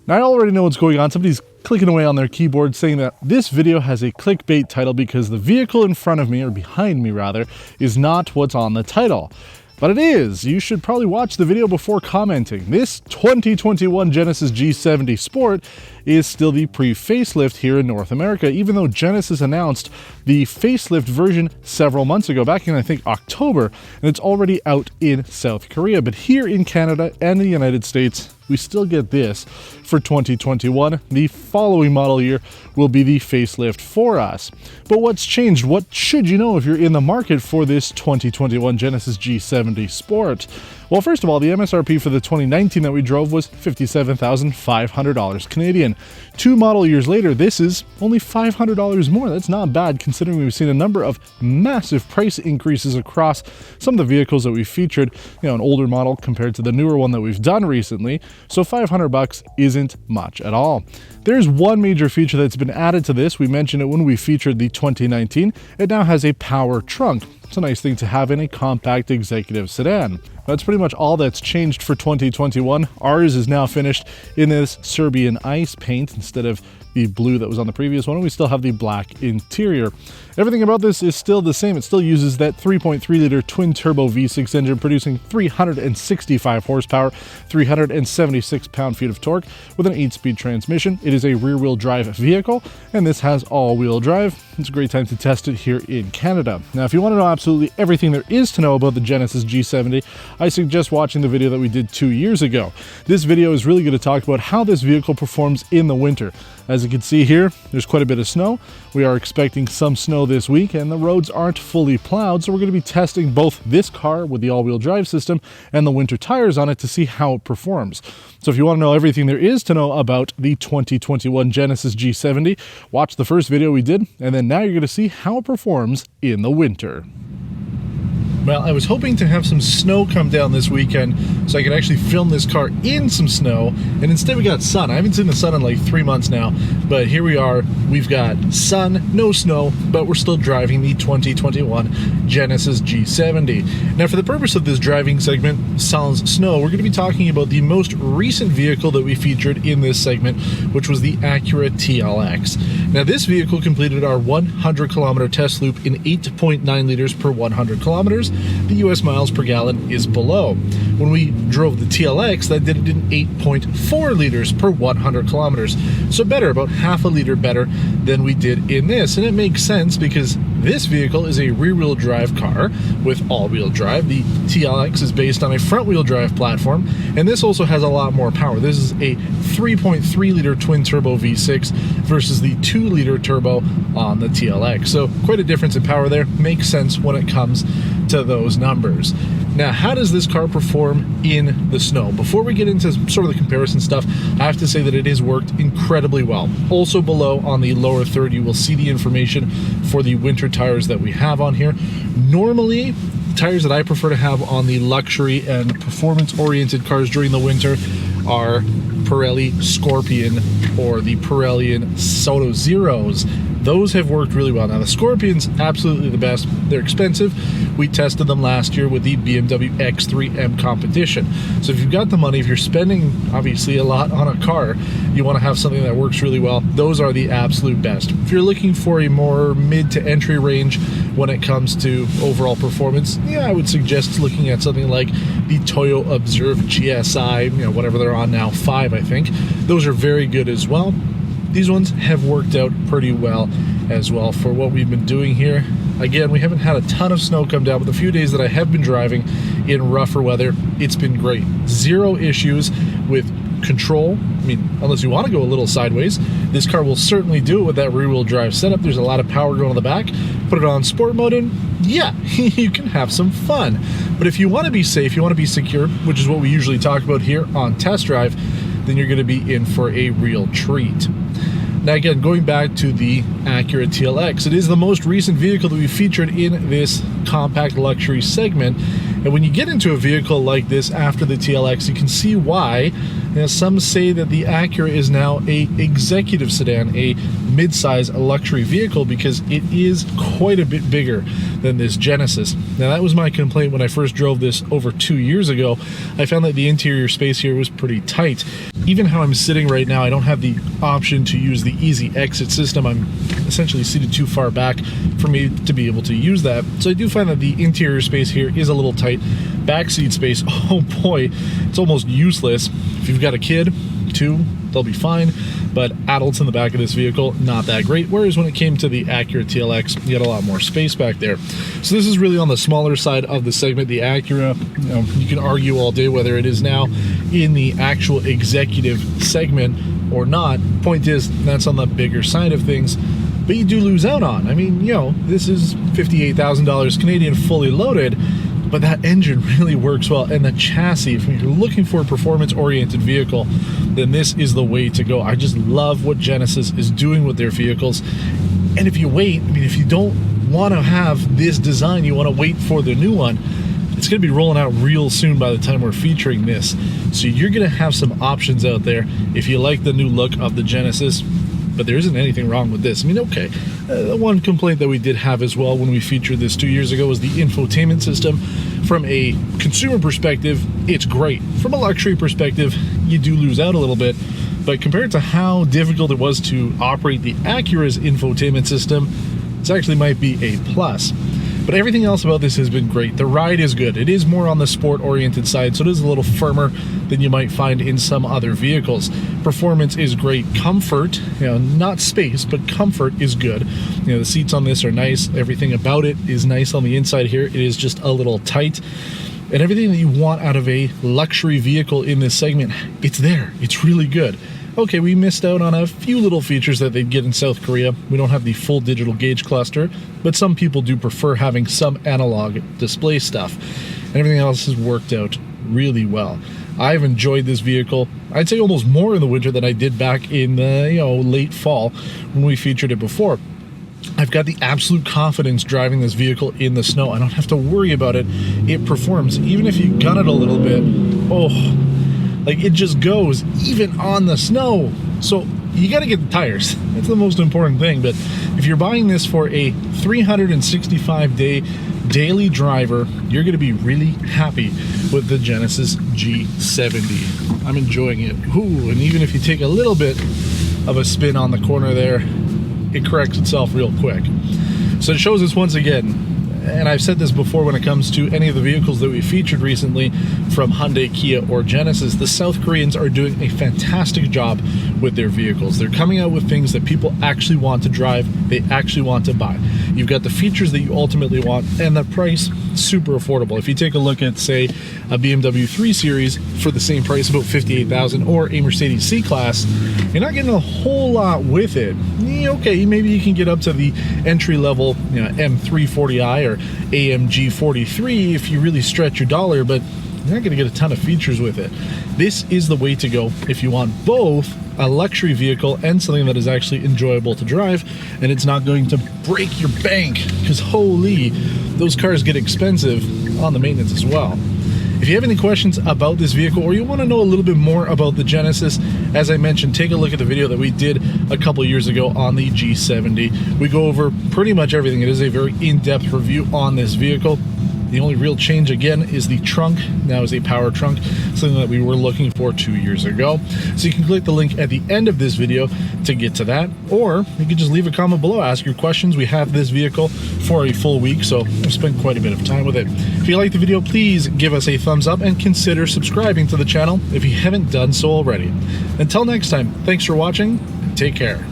Now, I already know what's going on. Somebody's clicking away on their keyboard saying that this video has a clickbait title because the vehicle in front of me, or behind me rather, is not what's on the title. But it is. You should probably watch the video before commenting. This 2021 Genesis G70 Sport is still the pre-facelift here in North America, even though Genesis announced the facelift version several months ago, back in I think October, and it's already out in South Korea. But here in Canada and the United States, we still get this for 2021. The following model year will be the facelift for us. But what's changed? What should you know if you're in the market for this 2021 Genesis G70 Sport? Well, first of all, the MSRP for the 2019 that we drove was $57,500 Canadian. 2 model years later, this is only $500 more. That's not bad considering we've seen a number of massive price increases across some of the vehicles that we featured, an older model compared to the newer one that we've done recently. So $500 isn't much at all. There's one major feature that's been added to this. We mentioned it when we featured the 2019. It now has a power trunk. It's a nice thing to have in a compact executive sedan. That's pretty much all that's changed for 2021. Ours is now finished in this Serbian ice paint instead of the blue that was on the previous one, and we still have the black interior. Everything about this is still the same. It still uses that 3.3-liter twin-turbo V6 engine producing 365 horsepower, 376 pound-feet of torque with an 8-speed transmission. It is a rear-wheel drive vehicle, and this has all-wheel drive. It's a great time to test it here in Canada. Now, if you want to know absolutely everything there is to know about the Genesis G70, I suggest watching the video that we did 2 years ago. This video is really going to talk about how this vehicle performs in the winter. As you can see here, there's quite a bit of snow. We are expecting some snow this week, and the roads aren't fully plowed, so we're going to be testing both this car with the all-wheel drive system and the winter tires on it to see how it performs. So if you want to know everything there is to know about the 2021 Genesis G70, watch the first video we did, and then now you're going to see how it performs in the winter. Well, I was hoping to have some snow come down this weekend so I could actually film this car in some snow, and instead we got sun. I haven't seen the sun in like 3 months now, but here we are. We've got sun, no snow, but we're still driving the 2021 Genesis G70. Now, for the purpose of this driving segment, Sans Snow, we're going to be talking about the most recent vehicle that we featured in this segment, which was the Acura TLX. Now, this vehicle completed our 100-kilometer test loop in 8.9 liters per 100 kilometers. The US miles per gallon is below. When we drove the TLX, that did it in 8.4 liters per 100 kilometers. So better, about half a liter better than we did in this. And it makes sense because this vehicle is a rear-wheel drive car with all-wheel drive. The TLX is based on a front-wheel drive platform, and this also has a lot more power. This is a 3.3-liter twin-turbo V6 versus the 2-liter turbo on the TLX. So quite a difference in power there. Makes sense when it comes to those numbers. Now, how does this car perform in the snow? Before we get into sort of the comparison stuff, I have to say that it has worked incredibly well. Also below on the lower third, you will see the information for the winter tires that we have on here. Normally, the tires that I prefer to have on the luxury and performance-oriented cars during the winter are Pirelli Scorpion or the Pirelli Soto Zeros. Those have worked really well. Now, the Scorpion's absolutely the best. They're expensive. We tested them last year with the BMW X3M competition. So if you've got the money, if you're spending obviously a lot on a car, you want to have something that works really well, those are the absolute best. If you're looking for a more mid to entry range when it comes to overall performance, yeah, I would suggest looking at something like the Toyo Observe GSI, whatever they're on now, 5, I think. Those are very good as well. These ones have worked out pretty well as well for what we've been doing here. Again, we haven't had a ton of snow come down, but the few days that I have been driving in rougher weather, it's been great. Zero issues with control. I mean, unless you want to go a little sideways, this car will certainly do it with that rear-wheel drive setup. There's a lot of power going on the back. Put it on sport mode and yeah, you can have some fun. But if you want to be safe, you want to be secure, which is what we usually talk about here on Test Drive, then you're going to be in for a real treat. Now again, going back to the Acura TLX, it is the most recent vehicle that we featured in this compact luxury segment. And when you get into a vehicle like this after the TLX, you can see why Now, some say that the Acura is now a executive sedan, a mid-size luxury vehicle, because it is quite a bit bigger than this Genesis. Now, that was my complaint when I first drove this over 2 years ago. I found that the interior space here was pretty tight. Even how I'm sitting right now, I don't have the option to use the easy exit system. I'm essentially seated too far back for me to be able to use that. So I do find that the interior space here is a little tight. Backseat space, oh boy, it's almost useless. If you've got a kid, 2, they'll be fine, but adults in the back of this vehicle, not that great. Whereas when it came to the Acura TLX, you had a lot more space back there. So this is really on the smaller side of the segment. The Acura, you can argue all day whether it is now in the actual executive segment or not. Point is, that's on the bigger side of things, but you do lose out on. I mean, this is $58,000 Canadian fully loaded, but that engine really works well, and the chassis, if you're looking for a performance-oriented vehicle, then this is the way to go. I just love what Genesis is doing with their vehicles. And if you wait, I mean, if you don't want to have this design, you want to wait for the new one, it's going to be rolling out real soon by the time we're featuring this. So you're going to have some options out there if you like the new look of the Genesis. But there isn't anything wrong with this. I mean, okay, the one complaint that we did have as well when we featured this 2 years ago was the infotainment system. From a consumer perspective, it's great. From a luxury perspective, you do lose out a little bit. But compared to how difficult it was to operate the Acura's infotainment system, this actually might be a plus. But everything else about this has been great. The ride is good. It is more on the sport-oriented side, so it is a little firmer than you might find in some other vehicles. Performance is great. Comfort, not space, but comfort is good. The seats on this are nice. Everything about it is nice on the inside here. It is just a little tight. And everything that you want out of a luxury vehicle in this segment, it's there. It's really good. Okay, we missed out on a few little features that they'd get in South Korea. We don't have the full digital gauge cluster, but some people do prefer having some analog display stuff. And everything else has worked out really well. I've enjoyed this vehicle, I'd say almost more in the winter than I did back in the late fall when we featured it before. I've got the absolute confidence driving this vehicle in the snow. I don't have to worry about it. It performs. Even if you gun it a little bit, like it just goes even on the snow. So you got to get the tires. That's the most important thing. But if you're buying this for a 365-day daily driver, you're going to be really happy with the Genesis G70. I'm enjoying it. Ooh, and even if you take a little bit of a spin on the corner there, it corrects itself real quick. So it shows us once again, and I've said this before when it comes to any of the vehicles that we featured recently from Hyundai, Kia, or Genesis, the South Koreans are doing a fantastic job with their vehicles. They're coming out with things that people actually want to drive, they actually want to buy. You've got the features that you ultimately want, and the price, super affordable. If you take a look at, say, a BMW 3 Series for the same price, about $58,000, or a Mercedes C-Class, you're not getting a whole lot with it. Okay, maybe you can get up to the entry-level M340i or AMG 43 if you really stretch your dollar, but you're not going to get a ton of features with it. This is the way to go if you want both a luxury vehicle and something that is actually enjoyable to drive, and it's not going to break your bank, because holy, those cars get expensive on the maintenance as well. If you have any questions about this vehicle, or you want to know a little bit more about the Genesis, as I mentioned, take a look at the video that we did a couple years ago on the G70. We go over pretty much everything. It is a very in-depth review on this vehicle. The only real change, again, is the trunk. Now is a power trunk, something that we were looking for 2 years ago. So you can click the link at the end of this video to get to that, or you can just leave a comment below, ask your questions. We have this vehicle for a full week, so I've spent quite a bit of time with it. If you like the video, please give us a thumbs up and consider subscribing to the channel if you haven't done so already. Until next time, thanks for watching, and take care.